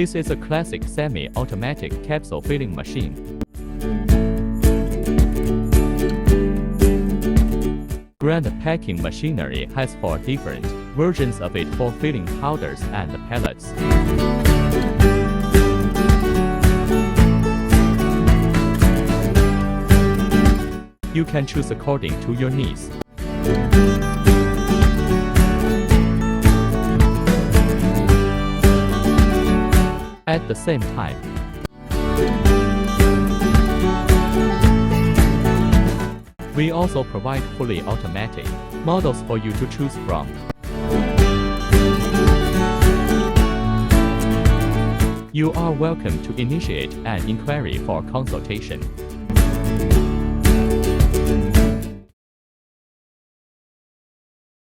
This is a classic semi-automatic capsule filling machine. Grand packing machinery has 4 different versions of it for filling powders and pellets. You can choose according to your needs. At the same time, we also provide fully automatic models for you to choose from. You are welcome to initiate an inquiry for consultation.